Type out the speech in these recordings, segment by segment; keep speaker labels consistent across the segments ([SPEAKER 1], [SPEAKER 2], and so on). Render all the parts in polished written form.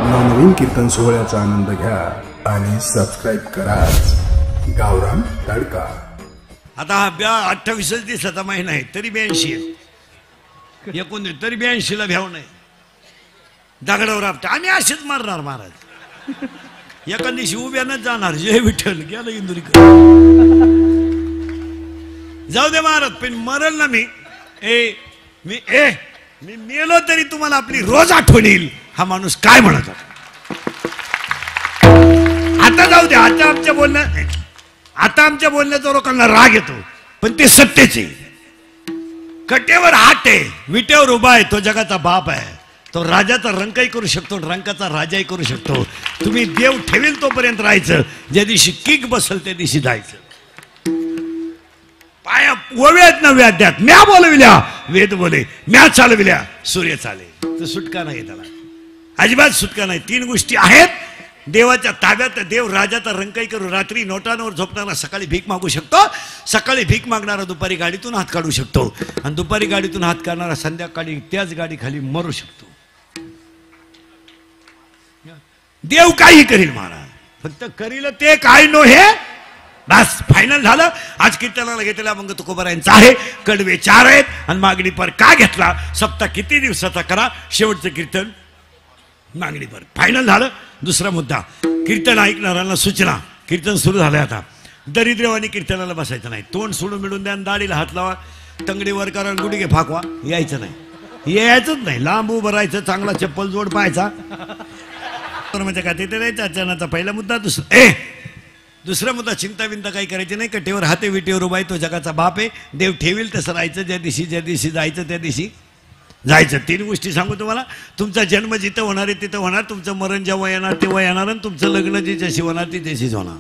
[SPEAKER 1] नवनवीन कीर्तन सोहळ्याचा आनंद घ्या आणि सबस्क्राइब करा गावरान तडका।
[SPEAKER 2] आता हा 28 दिवसाचा महिना आहे तरी 82 आहे, एकूण तरी 82 ला भ्याव नाही, दगडावर आपटा आम्ही असेच मारणार महाराज। एका दिवशी उभ्यानच जाणार, जय विठ्ठल गेलं इंदुरीकर, जाऊ दे महाराज पण मरल ना मी मेलो तरी तुम्हाला आपली रोज आठवण येईल हा माणूस काय म्हणत होता। आता जाऊ दे, आता आमच्या बोलण्याचा लोकांना राग येतो पण ते सत्याचे। कटेवर हात आहे, विटेवर उभा आहे, तो जगाचा बाप आहे, तो राजाचा रंकही करू शकतो, रंकाचा राजाही करू शकतो। तुम्ही देव ठेवेल तोपर्यंत राहायचं, ज्या दिवशी किक बसल त्या दिवशी जायचं। पाया ओव्यात न व्याद्यात म्या बोलविल्या वेद बोले, म्या चालविल्या सूर्य चाले, तर सुटका नाही त्याला, अजिबात सुटका नाही। 3 गोष्टी आहेत देवाच्या ताब्यात। देव राजाचा रंकाई करू, रात्री नोटांवर झोपणारा सकाळी भीक मागू शकतो, सकाळी भीक मागणारा दुपारी गाडीतून हात काढू शकतो, आणि दुपारी गाडीतून हात काढणारा संध्याकाळी त्याच गाडीखाली मरू शकतो। देव काही करील महाराज, फक्त करील ते काय नो हे बस फायनल झालं। आज कीर्तनाला घेतलेला मग तुकोबारायांचा आहे, कडवे 4 आहेत आणि मागणी पर का घेतला, सप्ताह किती दिवसाचा करा, शेवटचं कीर्तन मागणी पर फायनल झालं। दुसरा मुद्दा, कीर्तन ऐकणाऱ्यांना सूचना, कीर्तन सुरू झालंय आता, दरिद्रवानी कीर्तनाला बसायचं नाही, तोंड सोडून मिळून द्या, दाढीला हात लावा, तंगडी वर करा, गुडघे फाकवा, यायचं नाही, यायचंच नाही, लांब उभं राहायचं, चांगला चप्पल जोड पाहायचा म्हणजे का तिथे राहायचं। अचानकचा पहिला मुद्दा। दुसरा मुद्दा, चिंता विंता काही करायची नाही, कटेवर हाते विटेवर उभा आहे, तो जगाचा बाप आहे, देव ठेवील तसं राहायचं, ज्या दिवशी जायचं त्या दिवशी जायचं। 3 गोष्टी सांगू तुम्हाला, तुमचा जन्म जिथं होणार आहे तिथं होणार, तुमचं मरण जेव्हा येणार तेव्हा येणार, आणि तुमचं लग्न जिच्याशी होणार तिच्याशीच होणार।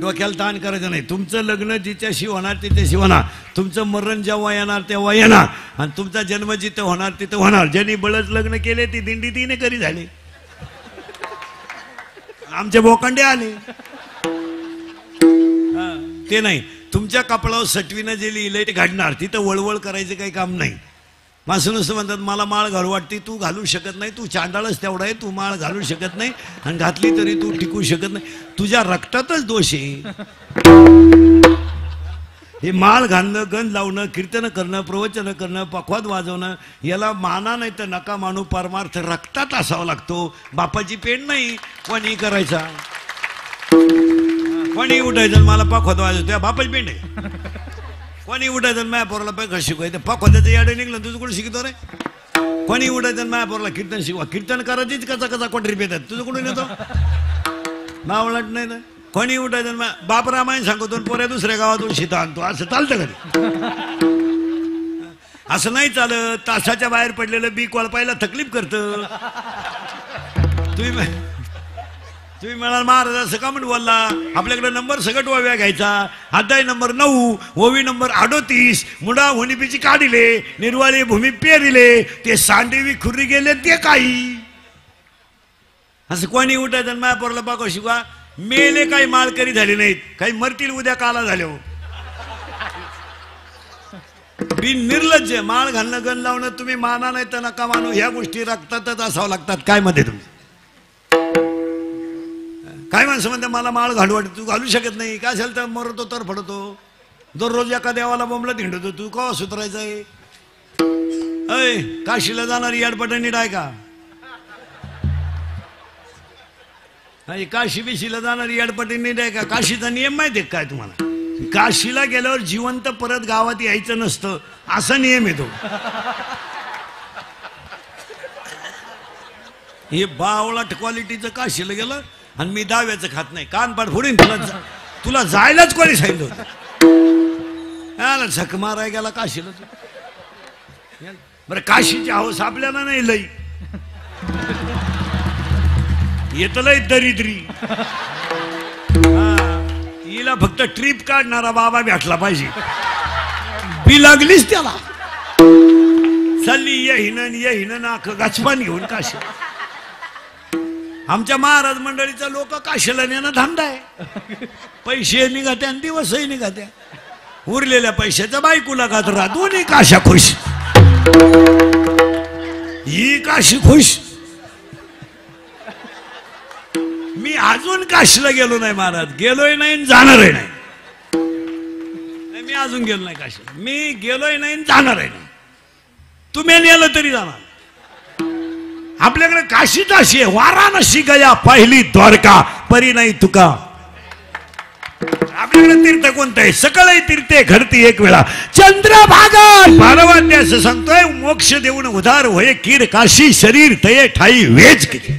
[SPEAKER 2] डोक्याला ताण करायचं नाही, तुमचं लग्न जिच्याशी होणार तिच्याशी होणार, तुमचं मरण जेव्हा येणार तेव्हा येणार, आणि तुमचा जन्म जिथं होणार तिथं होणार। ज्यांनी बळच लग्न केले ती दिंडी 3 करी झाली, आमचे बोकांडे आले ते नाही। तुमच्या कपडावर सटवीनं जे लिहिलंय ते घडणार, तिथं वळवळ करायचं काही काम नाही। माणसं नुसतं म्हणतात मला माळ घालू वाटते, तू घालू शकत नाही, तू चांडाळच तेवढा आहे, तू माळ घालू शकत नाही, आणि घातली तरी तू टिकू शकत नाही, तुझ्या रक्तातच दोष आहे। हे माळ घालणं, गंध लावणं, कीर्तन करणं, प्रवचन करणं, पखवाद वाजवणं, याला माना नाही तर नका मानू, परमार्थ रक्तात असावा लागतो। बापाची पेंड नाही कोणी करायचा, कोणी उठायचं मला पखवाद वाजवतो, त्या बापाची पेंड आहे, कोणी उठायचं माया पोराला पैका शिकवायचं, पखवाद्याचं याडे निघलं तुझं कुठे शिकतो रे, कोणी उठायचं माया पोराला कीर्तन शिकवा, कीर्तन करायचीच कसा कोटरी पेतात, तुझं कुठून येतो मावळट नाही ना, कोणी उठायचं बाप रामायण सांगतो, पोऱ्या दुसऱ्या गावातून शिता आणतो, असं चालतं कधी, असं नाही चालत। तासाच्या बाहेर पडलेलं बी कोळपायला तकलीफ करतं। तुम्ही म्हणाल महाराज असं का म्हणून बोलला, आपल्याकडे नंबर सगट ओव्या घ्यायचा, अध्याय नंबर 9, ओवी नंबर 38, मुडा होणीपीची काढिले, निर्वाळी भूमी पेरिले, ते सांडेवी खुर्री गेले ते काही, असं कोणी उठायचं माया पोराला पाको शिकवा, मेले काही माळकरी झाले नाहीत, काही मरतील उद्या काला झाले हो, बिन निर्लज्ज माळ घालणं, गण लावणं, तुम्ही माना नाही तर नका मानू, ह्या गोष्टी रक्तातच असावं लागतात। काय मध्ये तुम्ही काय माणसं म्हणते मला माळ घालू वाटत, तू घालू शकत नाही, काय असेल तर मरतो तर फडतो, दररोज एका देवाला बोंबला हिंडतो, तू का सुधरायचं आहे। अय काशीला जाणारी याडपटांनी डाय का, काशी बिशीला जाणारी याडपटींनी डाय का, काशीचा नियम माहिती आहे काय तुम्हाला, काशीला गेल्यावर जिवंत परत गावात यायचं नसतं, असा नियम येतो। हे बावळाट क्वालिटीचं काशीला गेलं आणि मी दाव्याचं खात नाही, कान पाड फोडीन, तुला जायलाच कोणी सांगितलं होतं, झक माराय गेला काशीला। बरं काशीची हौस आपल्याला नाही लई, येत लय दरिद्री, हिला फक्त ट्रिप काढणारा बाबा भेटला पाहिजे, बी लागलीच त्याला, चालली ये नाक गचपान घेऊन काशी। आमच्या महाराज मंडळीचा लोक काशीला नेणं धंदा आहे, पैसे निघत्या आणि दिवसही निघत्या, उरलेल्या पैशाच्या बायकोला खात राहा, दोन्ही काशा खुश, ही काशी खुश अजून काशीला गेलो नाही महाराज, गेलोय नाही जाणारही नाही. मी अजून गेलो नाही काशीला, मी गेलोय नाही जाणारही नाही. तुम्ही नेलं तरी जाणार. आपल्याकडे काशीत अशी आहे, वाराणसी गया पहिली द्वारका परी नाही तुका. आपल्याकडे तीर्थ कोणतं आहे? सकळही तीर्थे घडती एक वेळा चंद्रभागा. पार्वती असं सांगतोय, मोक्ष देऊन उधार होय कीर काशी शरीर तये ठाई वेच किती.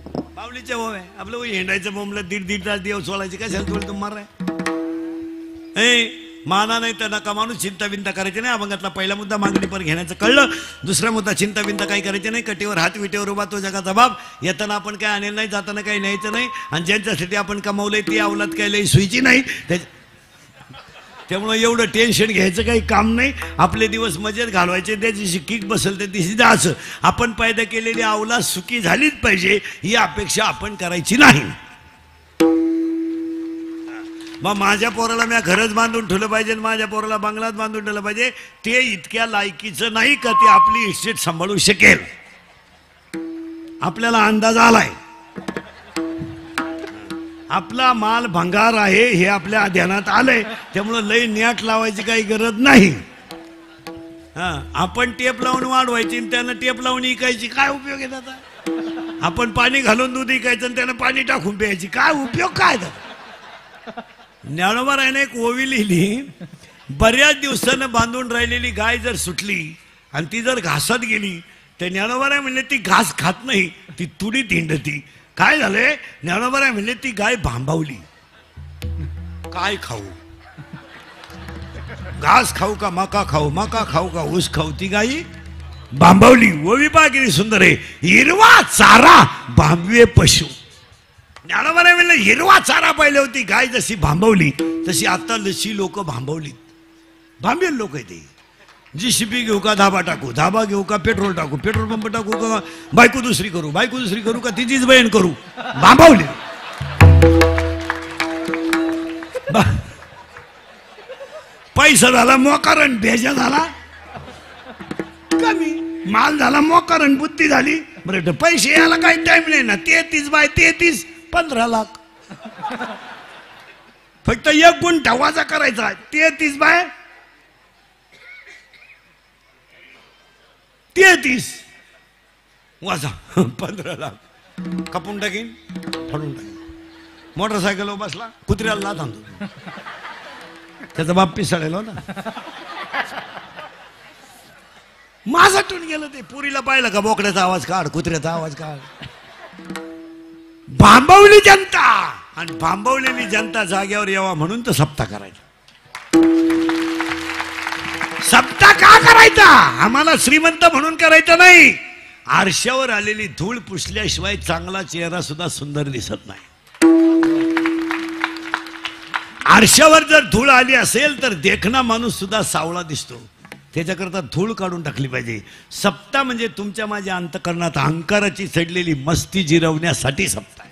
[SPEAKER 2] बावलीच्या भाव आहे आपलं, हिंडायचं बोंबलं दीड तास देव सोडायचे काय सांगतो तुम्हाला. माना नाही तर नका माणूस, चिंता बिंता करायची नाही. अभंगातला पहिला मुद्दा मागणी पर घेण्याचं कळलं. दुसरा मुद्दा चिंता बिंता काही करायची नाही. कटीवर हात विटेवर उभा तो जगाचा बाप. येताना आपण काय आणेल नाही, जाताना काही न्यायचं नाही. आणि ज्यांच्यासाठी आपण कमावलंय ती अवलाद काही लई सुईची नाही. त्यामुळे एवढं टेन्शन घ्यायचं काही काम नाही. आपले दिवस मजेत घालवायचे, त्या दिवशी किक बसेल त्या दिवशी जायचं. आपण पैदा केलेली अवलाद सुखी झालीच पाहिजे ही अपेक्षा आपण करायची नाही. मग माझ्या पोराला मी घरच बांधून ठेवलं पाहिजे, माझ्या पोराला बंगलात बांधून ठेवलं पाहिजे, ते इतक्या लायकीचं नाही का ते आपली इस्टेट सांभाळू शकेल. आपल्याला अंदाज आलाय, आपला माल भंगार आहे हे आपल्या ध्यानात आलंय. त्यामुळं लई न्याट लावायची काही गरज नाही. आपण टेप लावून वाढवायची आणि त्यानं टेप लावून इकायची, काय उपयोग आहे त्याचा? आपण पाणी घालून दूध इकायचं आणि त्यानं पाणी टाकून प्यायची, काय उपयोग काय त्याचा? ज्ञानोबारायने एक ओवी लिहिली, बऱ्याच दिवसानं बांधून राहिलेली गाय जर सुटली आणि ती जर घासात गेली तर ज्ञानोबाराय म्हणले ती घास खात नाही, ती तुडीत हिंडती. काय झालंय? ज्ञानोबाराय म्हणले ती गाय भांबावली. काय खाऊ? घास खाऊ का मका खाऊ, मका खाऊ का ऊस खाऊ? ती गाई भांबावली. ओवी पहा किती सुंदर आहे. हिरवा चारा भांबवे पशु. ज्ञानोबाराय म्हणलं हिरवा चारा पाहिली होती गाय जशी भांबवली तशी आता लशी लोक भांबवलीत. भांबेल लोक आहे ते. जीसीपी घेऊ का धाबा टाकू, धाबा घेऊ का पेट्रोल टाकू, पेट्रोल पंप टाकू का बायको दुसरी करू, बायको दुसरी करू का तिचीच बहीण करू, भांबवली. पैसा झाला मोकारण, भेजा झाला कमी, माल झाला मोकारण, बुद्धी झाली. बरं पैसे यायला काही टाइम नाही ना. 33 बाय 33 15 लाख. फक्त एक गुंठा वाजा करायचा. 33 बाय 33 वाजा 15 लाख. कापून टाकीन, फाडून टाकीन. मोटरसायकलवर बसला, कुत्र्याला लाथ आणतो. त्याचा बाप पिसाळेल होता. माझाटून गेलं ते. पुरीला पाहिलं का बोकड्याचा आवाज काढ, कुत्र्याचा आवाज काढ. भांबवली जनता. आणि भांबवलेली जनता जाग्यावर यावा म्हणून तर सप्ताह करायचा. सप्ताह का करायचा? आम्हाला श्रीमंत म्हणून करायचं नाही. आरशावर आलेली धूळ पुसल्याशिवाय चांगला चेहरा सुद्धा सुंदर दिसत नाही. आरशावर जर धूळ आली असेल तर देखणा माणूस सुद्धा सावळा दिसतो. त्याच्याकरता धूळ काढून टाकली पाहिजे. सप्ताह म्हणजे तुमच्या माझ्या अंतकरणात अहंकाराची चढलेली मस्ती जिरवण्यासाठी सप्ताह आहे.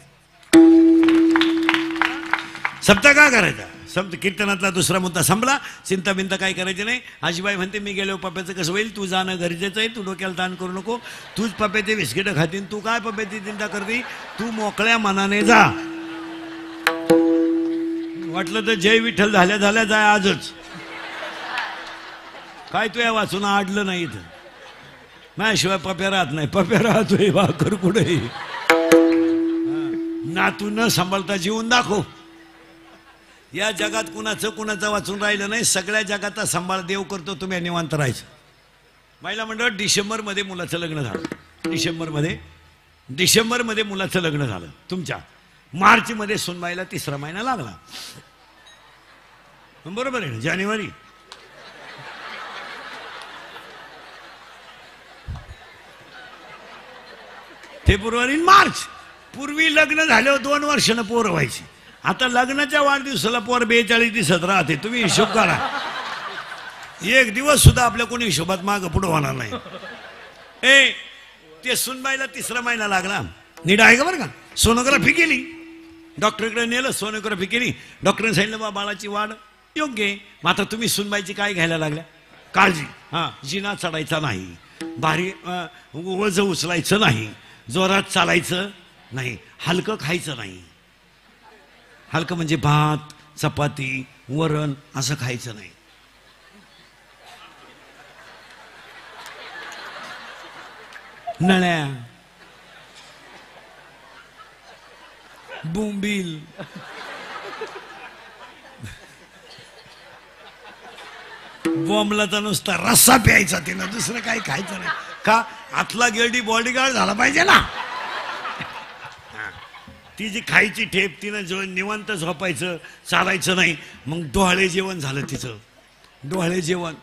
[SPEAKER 2] सप्ताह का करायचा? कीर्तनातला दुसरा मुद्दा संपला. चिंता बिंता काय करायची नाही. आजीबाई म्हणते मी गेलो पप्प्याचं कसं होईल, तू जाणं गरजेचं आहे, तू डोक्याला ताण करू नको, तूच पप्प्याचे बिस्किटं खातीन, तू काय पप्प्याची चिंता करते, तू मोकळ्या मनाने जा. वाटलं तर जय विठ्ठल झाल्या झाल्या जाय आजच. काय तू या वाचून आडलं नाही इथं. माझ्याशिवाय पप्या राहत नाही. पप्या राहतोय भाकर कुठे ना, तू न सांभाळता जीवन दाखव. या जगात कुणाचं वाचून राहिलं नाही. सगळ्या जगाचा सांभाळ देव करतो. तुम्ही निवांत राहायचं. महिला मंडळ डिसेंबरमध्ये मुलाचं लग्न झालं. डिसेंबरमध्ये मुलाचं लग्न झालं. तुमच्या मार्चमध्ये सुनबाईला 3रा महिना लागला. बरोबर आहे ना? जानेवारी फेब्रुवारी मार्च. पूर्वी लग्न झाल्यावर 2 वर्षानं पोरं व्हायची. आता लग्नाच्या वाढदिवसाला पोर 42 दिवसात राहते. तुम्ही हिशोब करा. एक दिवस सुद्धा आपल्या कोणी हिशोबात मागं पुढं होणार नाही. ते सुनबाईला 3रा महिना लागला. नीट आहे का बरं का? सोनोग्राफी केली, डॉक्टरकडे नेलं, सोनोग्राफी केली. डॉक्टरने सांगितलं बा बाळाची वाढ योग्य आहे. मात्र तुम्ही सुनबाईची काय घ्यायला लागल्या? काळजी. जिना चढायचा नाही, भारी वजन उचलायचं नाही, जोरात चालायचं नाही, हलकं खायचं नाही. हलकं म्हणजे भात, चपाती, वरण असं खायचं नाही. नळ्या, बोंबील, बॉम्बलाचा नुसता रस्सा प्यायचा, तिला दुसरं काही खायचं नाही. का? आतला गेरडी बॉडीगार्ड झाला पाहिजे ना. ती जी खायची ठेप, तिनं जो निवांत झोपायचं, चालायचं नाही. मग डोहाळे जेवण झालं तिचं. डोहाळे जेवण,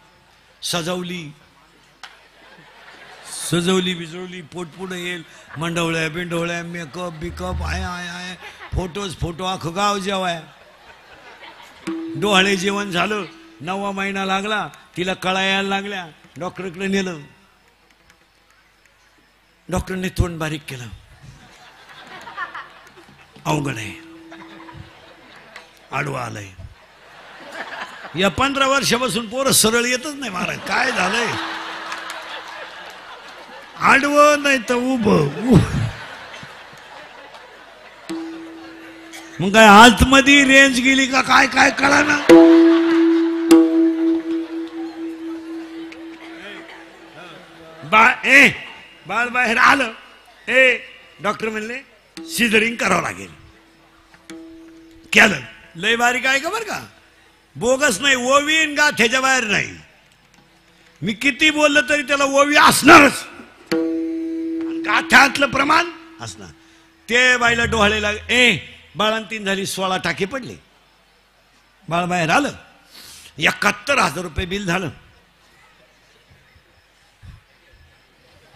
[SPEAKER 2] सजवली बिजवली, पोटपुढे येईल, मंडवळ्या बिंडवळ्या, मेकअप बिकअप, आय फोटो, अख्खं गाव जेवाय. डोहाळे जेवण झालं. 9वा महिना लागला, तिला कळा यायला लागल्या. डॉक्टरकडे नेलं. डॉक्टरने तोंड बारीक केलं. अवघड आहे, आडवा आलंय. या 15 वर्षापासून पोरं सरळ येतच नाही महाराज. काय झालंय? आडवं नाही तर उभं. मग काय आतमध्ये रेंज गेली का काय काय कळा ना. बाळ बाहेर आलं. डॉक्टर म्हणले सिझरिंग करावं लागेल. केलं. लय बारीक आहे का बरं का, बोगस नाही. ओवीन गाठ्याच्या बाहेर नाही. मी किती बोललं तरी त्याला ओवी असणारच, गाठ्यातलं प्रमाण असणार. ते बाईला डोहाळे लागे. बाळांतीन झाली, 16 टाके पडले. बाळ बाहेर आलं. 71,000 रुपये बिल झालं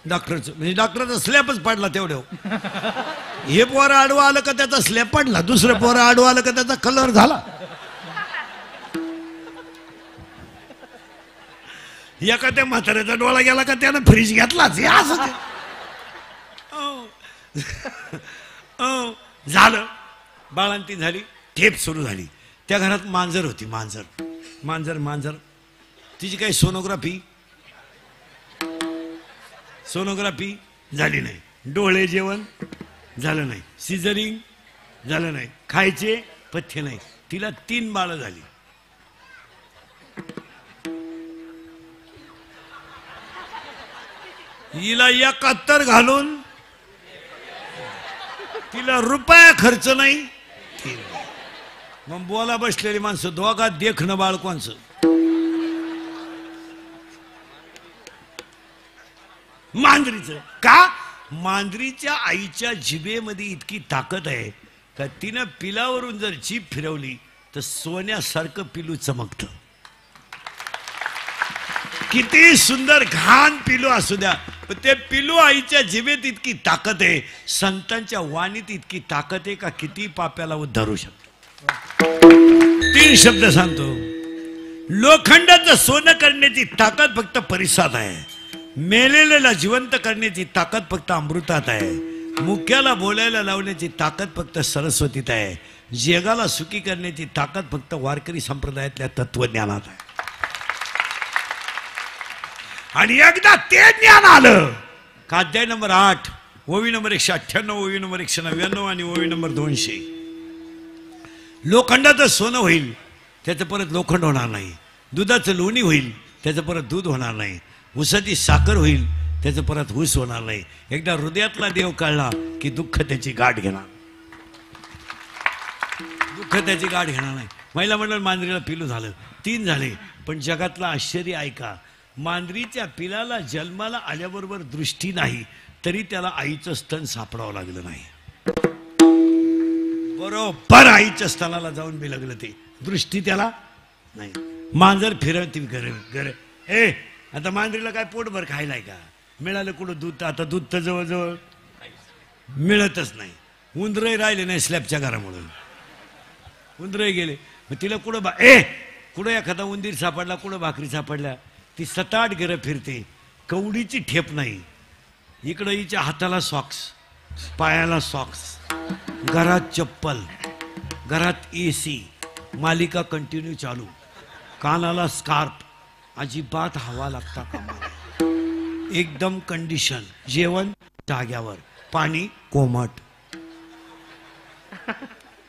[SPEAKER 2] डॉक्टरचं. म्हणजे डॉक्टरचा स्लॅबच पडला तेवढं. हे पोरं आडवं आलं का त्याचा स्लॅब पडला, दुसरं पोरं आडवं आलं का त्याचा कलर झाला. एखाद्या म्हाताऱ्याचा डोळा गेला का त्यानं फ्रीज घेतलाच. हे असं झालं. बाळांती झाली, ठेप सुरू झाली. त्या घरात मांजर होती. मांजर तिची काही सोनोग्राफी झाली नाही. डोळे जेवण झालं नाही. सिझरिंग झालं नाही. खायचे पथ्य नाही. तिला 3 बाळं झाली. हिला 71 घालून तिला रुपया खर्च नाही. मग बोला बसलेली माणसं, दोघात देखणं बाळ कोणचं? मांजरीचं. का? मांजरीच्या आईच्या जिभेमध्ये इतकी ताकद आहे का तिनं पिलावरून जर जीभ फिरवली तर सोन्यासारखं पिलू चमकतं. किती सुंदर घाण पिलू असू द्या, पण ते पिलू आईच्या जिभेत इतकी ताकद आहे, संतांच्या वाणीत इतकी ताकद आहे का किती पाप्याला उद्धारू शकतो. 3 शब्द सांगतो. लोखंडाचं सोनं करण्याची ताकद फक्त परिसात आहे. मेलेल्याला जिवंत करण्याची ताकद फक्त अमृतात आहे. मुक्याला बोलायला लावण्याची ताकद फक्त सरस्वतीत आहे. जगाला सुखी करण्याची ताकद फक्त वारकरी संप्रदायातल्या तत्वज्ञानात आहे. आणि एकदा ते ज्ञान आलं का अध्याय नंबर 8, ओवी नंबर 198, ओवी नंबर 199 आणि ओवी नंबर 200, लोखंडाचं सोनं होईल, त्याचं परत लोखंड होणार नाही. दुधाचं लोणी होईल, त्याचं परत दूध होणार नाही. ऊसाची साखर होईल, त्याचं परत ऊस होणार नाही. एकदा हृदयातला देव कळला की दुःख त्याची गाठ घेणार नाही. महिला मंडळ मांजरीला पिलू झालं, 3 झाले. पण जगातलं आश्चर्य ऐका, मांजरीच्या पिलाला जन्माला आल्याबरोबर दृष्टी नाही, तरी त्याला आईचं स्तन सापडावं लागलं नाही. बरोबर आईच्या स्तनाला जाऊन बिलगलं ते. दृष्टी त्याला नाही. मांजर फिरवती घर. आता मांजरीला काय पोटभर खायलाय का? मिळालं कुठं दूध? आता दूध तर जवळजवळ मिळतच नाही. उंदरही राहिले नाही स्लॅबच्या घरामुळे. उंदरही गेले. मग तिला कुठं एखादा उंदीर सापडला, कुठं भाकरी सापडल्या, ती 7-8 गिरं फिरते. कवडीची ठेप नाही. इकडं हिच्या हाताला सॉक्स, पायाला सॉक्स, घरात चप्पल, घरात AC, मालिका कंटिन्यू चालू, कानाला स्कार्फ, अजिबात हवा लागता कामा नाही. एकदम कंडिशन. जेवण जाग्यावर, पाणी कोमट.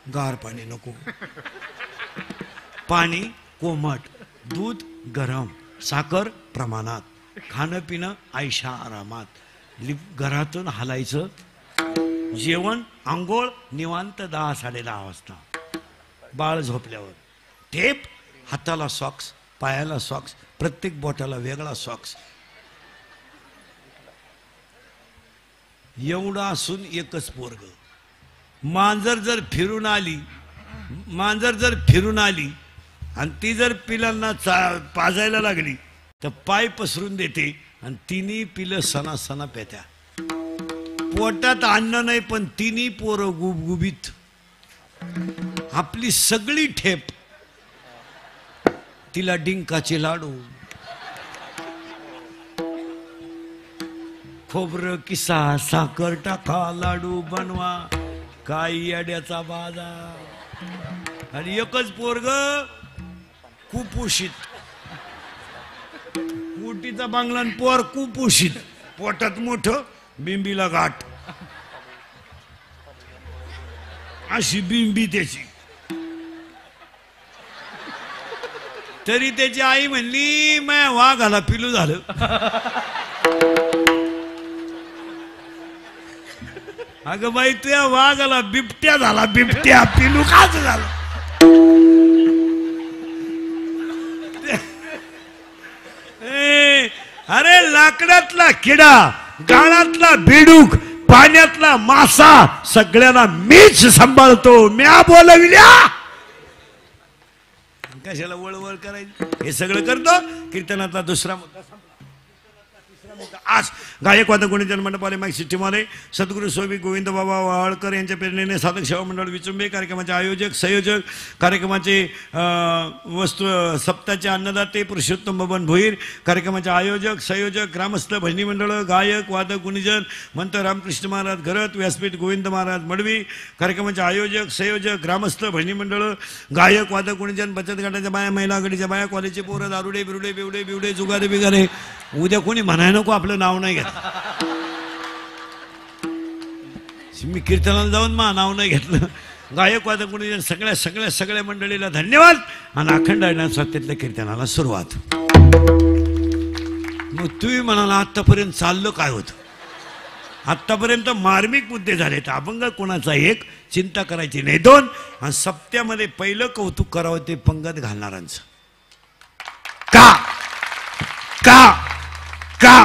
[SPEAKER 2] गार पाणी नको, पाणी कोमट, दूध गरम, साखर प्रमाणात, खाणं पिणं आयशा आरामात, घरातून हालायचं, जेवण आंघोळ निवांत 10-10:30 वाजता, बाळ झोपल्यावर, टेप, हाताला सॉक्स, पायाला सॉक्स, प्रत्येक बोटाला वेगळा सॉक्स. एवढा असून एकच पोरग. मांजर जर फिरून आली आणि ती जर पिलांना पाजायला लागली तर पाय पसरून देते आणि तिन्ही पिलं सणा पेत्या. पोटात अन्न नाही पण तिन्ही पोरं गुबगुबीत. आपली सगळी ठेप तिला डिंकाचे लाडू, खोबरं किसा, साखर टाका, लाडू बनवा, काही अड्याचा बाजार. आणि एकच पोरग कुपोषित, कुटीचा बांगला पोर कुपोषित, पोटात मोठं, बिंबीला गाठ, अशी बिंबी त्याची. तरी त्याची आई म्हणली मैं वाघाला पिलू झालं. अगं बाई तुझ्या वाघाला बिबट्या झाला, बिबट्या पिलू काच झाला. अरे लाकडातला किडा, गाळातला बेडूक, पाण्यातला मासा, सगळ्यांना मीच सांभाळतो. म्या बोलविल्या कशाला वळवळ करायची. हे सगळं करतो. कीर्तनातला दुसरा मुद्दा. आज गायक वादक गुणीजन मंडपाले माईक सिस्टीमवाले सद्गुरू स्वामी गोविंद बाबा वाळकर यांच्या प्रेरणेने साधक सेवा मंडळ विचुंबे कार्यक्रमाचे आयोजक संयोजक, कार्यक्रमाचे वस्तू सप्ताहाचे अन्नदाते पुरुषोत्तम बबन भोईर, कार्यक्रमाचे आयोजक संयोजक, ग्रामस्थ भजनी मंडळ, गायक वादक गुणीजन मंत रामकृष्ण महाराज घरत, व्यासपीठ गोविंद महाराज मडवी, कार्यक्रमाचे आयोजक संयोजक, ग्रामस्थ भजनी मंडळ, गायक वादक गुणीजन, बचत गटाच्या बाया, महिला आघाडीच्या बाया, कॉलेजचे पोरं, दारुडे बिरुडे बिवडे बिवडे जुगारे बिगारे. उद्या कोणी म्हणाय नको आपलं नाव नाही घेत. मी कीर्तनाला जाऊन नाव नाही घेतलं. गायक वादक गुणीजन सगळ्या मंडळीला धन्यवाद आणि अखंड स्वात्यातल्या कीर्तनाला सुरुवात. मग तुम्ही म्हणाला आतापर्यंत चाललं काय होतं. आतापर्यंत मार्मिक मुद्दे झाले. तर अभंग कोणाचा एक, चिंता करायची नाही दोन, आणि सप्त्यामध्ये पहिलं कौतुक करावं ते पंगत घालणारांचं. का का का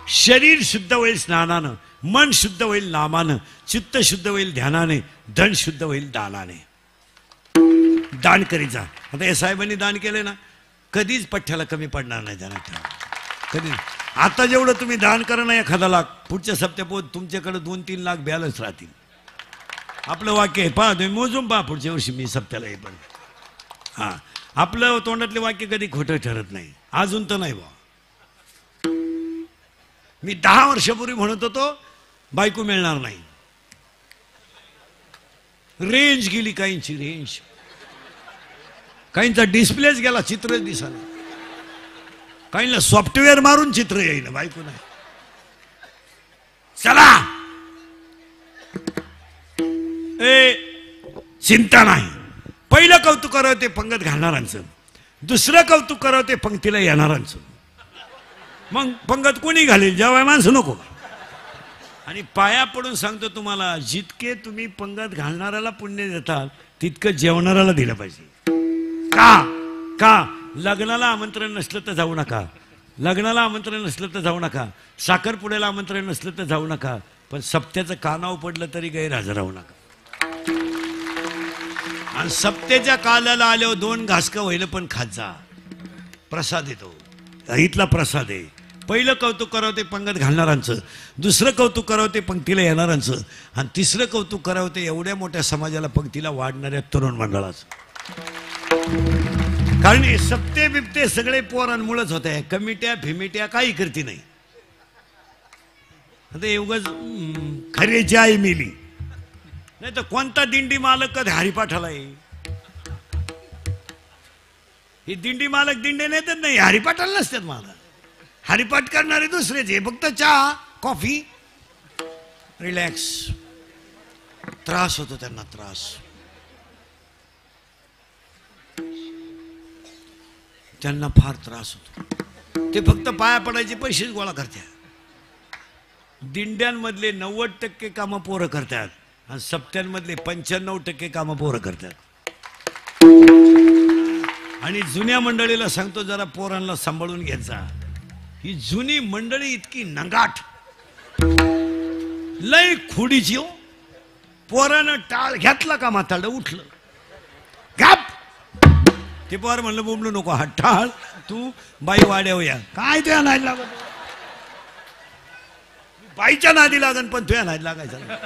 [SPEAKER 2] शरीर शुद्ध होईल स्नानानं, मन शुद्ध होईल नामानं, चित्त शुद्ध होईल ध्यानाने, धन शुद्ध होईल दानाने. दान करीत जा. आता या साहेबांनी दान केले ना, कधीच पठ्ठ्याला कमी पडणार नाही ध्यानात ठेवा. कधी. आता जेवढं तुम्ही दान करा ना 1,000 लाख, पुढच्या सप्त्यापोत तुमच्याकडे 2-3 लाख बॅलन्स राहतील. आपलं वाक्य आहे, पहा तुम्ही मोजून पहा पुढच्या वर्षी मी सप्त्याला येईल. पण हां, आपलं तोंडातले वाक्य कधी खोटं ठरत नाही. अजून तर नाही बा. मी 10 वर्षापूर्वी म्हणत होतो बायको मिळणार नाही. रेंज गेली काहींची, रेंज. काहींचा डिस्प्लेच गेला, चित्रच दिसायला. काहींना सॉफ्टवेअर मारून चित्र येईल, बायको नाही. चला चिंता नाही. पहिलं कौतुक करावं ते पंगत घालणारांचं, दुसरं कौतुक करावं ते पंक्तीला येणारांचं. मग पंगत कोणी घालेल, जेव्हा माणसं नको. आणि पाया पडून सांगतो तुम्हाला, जितके तुम्ही पंगत घालणाऱ्याला पुण्य देताल तितकं जेवणाऱ्याला दिलं पाहिजे. का लग्नाला आमंत्रण नसलं तर जाऊ नका, लग्नाला आमंत्रण नसलं तर जाऊ नका, साखरपुड्याला आमंत्रण नसलं तर जाऊ नका, पण सप्त्याचं कानावर पडलं तरी गैरहजर राहू नका. आणि सप्त्याच्या कालाला आल्यावर 2 घासका व्हायला पण खात जा. प्रसाद येतो, इथला प्रसाद आहे. पहिलं कौतुक करावं ते पंगत घालणारांचं, दुसरं कौतुक करावं ते पंक्तीला येणारांचं, आणि तिसरं कौतुक करावं ते एवढ्या मोठ्या समाजाला पंक्तीला वाढणाऱ्या तरुण मंडळाचं. कारण हे सप्ते बिप्ते सगळे पोरांमुळेच होत आहे. कमिट्या फिमिट्या काही करती नाही. आता एवढंच खरेची आई मिली नाही तर कोणता दिंडी मालक कधी हरिपाठाला आहे. ही दिंडी मालक दिंडे नेतात नाही, हरिपाठाला नसतात. मला हरिपाठ करणारे दुसरेच आहे, फक्त चहा कॉफी रिलॅक्स. त्रास होतो त्यांना, त्रास. त्यांना फार त्रास होतो. ते फक्त पाया पडायचे पैसेच गोळा करतात. दिंड्यांमधले 90% कामं पोरं करतात आणि सप्त्यांमधले 95% कामं पोरं करतात. आणि जुन्या मंडळीला सांगतो जरा पोरांना सांभाळून घ्यायचा. ही जुनी मंडळी इतकी नंगाट, लय खोडीची हो. पोरानं टाळ घेतला का म्हातारडं उठलं गप. ते पोर म्हणलं बोंबलू नको, हा टाळ तू बाई वाड्यावर या. काय तुया नादी लागत, बाईच्या नादी लागन पण तुया नादी लागायचा नाही.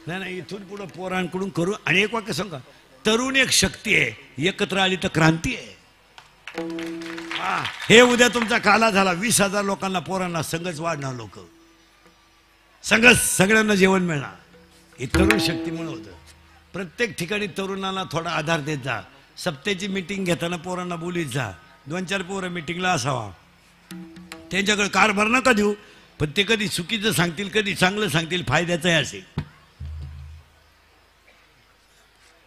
[SPEAKER 2] नाही इथून पुढं पोरांकडून करू. आणि एक वाक्य सांगा, तरुण एक शक्ती आहे, एकत्र आली तर क्रांती आहे. हे उद्या तुमचा काला झाला, 20,000 लोकांना पोरांना संघच वाढणार, लोक संघच सगळ्यांना जेवण मिळणार. हे तरुण शक्तीमुळे होतं. प्रत्येक ठिकाणी तरुणांना थोडा आधार देत जा. सप्त्याची मीटिंग घेताना पोरांना बोलीत जा. 2-4 पोरं मीटिंगला असावा. त्यांच्याकडे कारभार नका देऊ, पण ते कधी चुकीचं सांगतील कधी चांगलं सांगतील, फायद्याचं आहे असे.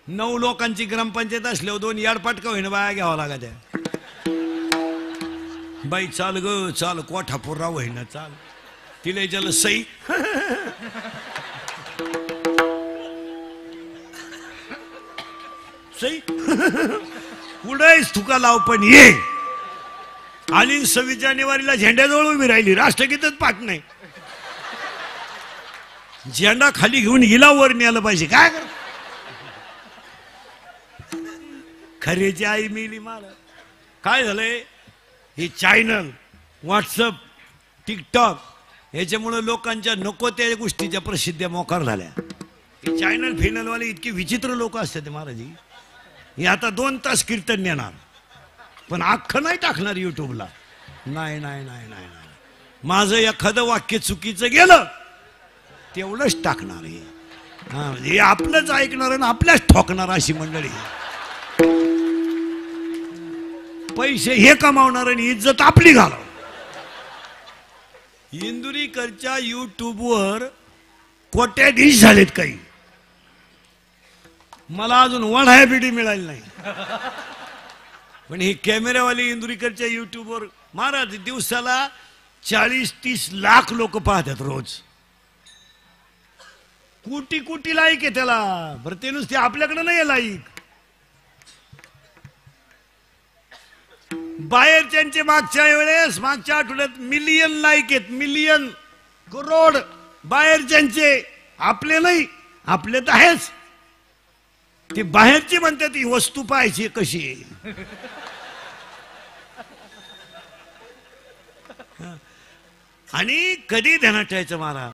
[SPEAKER 2] 9 लोकांची ग्रामपंचायत असल्यावर 2 याडपाटका होईना बाया घ्यावा लागत आहे. बाई चाल ग चाल, कोठापूर राव होईना चाल, तिला ज्याला सई सई पुढेच तुका लाव पण ये. आणि 26 जानेवारीला झेंड्याजवळ उभी राहिली, राष्ट्रगीतच पाठ नाही. झेंडा खाली घेऊन हिला वर न्यायला पाहिजे. काय कर, खरेची आई मिली मार. काय झालंय, हे चॅनल, व्हॉट्सअप, टिकटॉक याच्यामुळे लोकांच्या नको त्या गोष्टीच्या प्रसिद्ध्या मोकार झाल्या. हे चॅनल फेनलवाले इतके विचित्र लोक असतात महाराजी. हे आता 2 तास कीर्तन नेणार पण अख्खं नाही टाकणार युट्यूबला. नाही नाही नाही नाही नाही, माझं एखादं वाक्य चुकीचं गेलं तेवढंच टाकणार. हे आपलंच ऐकणार आणि आपल्याच ठोकणार अशी मंडळी. पैसे हे कमावणार आणि इज्जत आपली घालव. इंदुरीकरच्या युट्यूबवर कोट्याधीश झालेत काही. मला अजून वढाया बिडी मिळाली नाही, पण ही कॅमेरावाली इंदुरीकरच्या युट्यूबवर महाराज दिवसाला 40-30 लाख लोक पाहतात रोज. कोटी लाईक आहे त्याला. बरं ते नुसते आपल्याकडे नाही लाईक, बाहेरच्यांचे मागच्या वेळेस मागच्या आठवड्यात मिलियन लाईक आहेत. मिलियन, करोड बाहेरच्यांचे, आपले नाही. आपले तर आहेच, ते बाहेरची म्हणतात ती वस्तू पाहायची कशी आहे. आणि कधी ध्यानात ठेवायचं महाराज,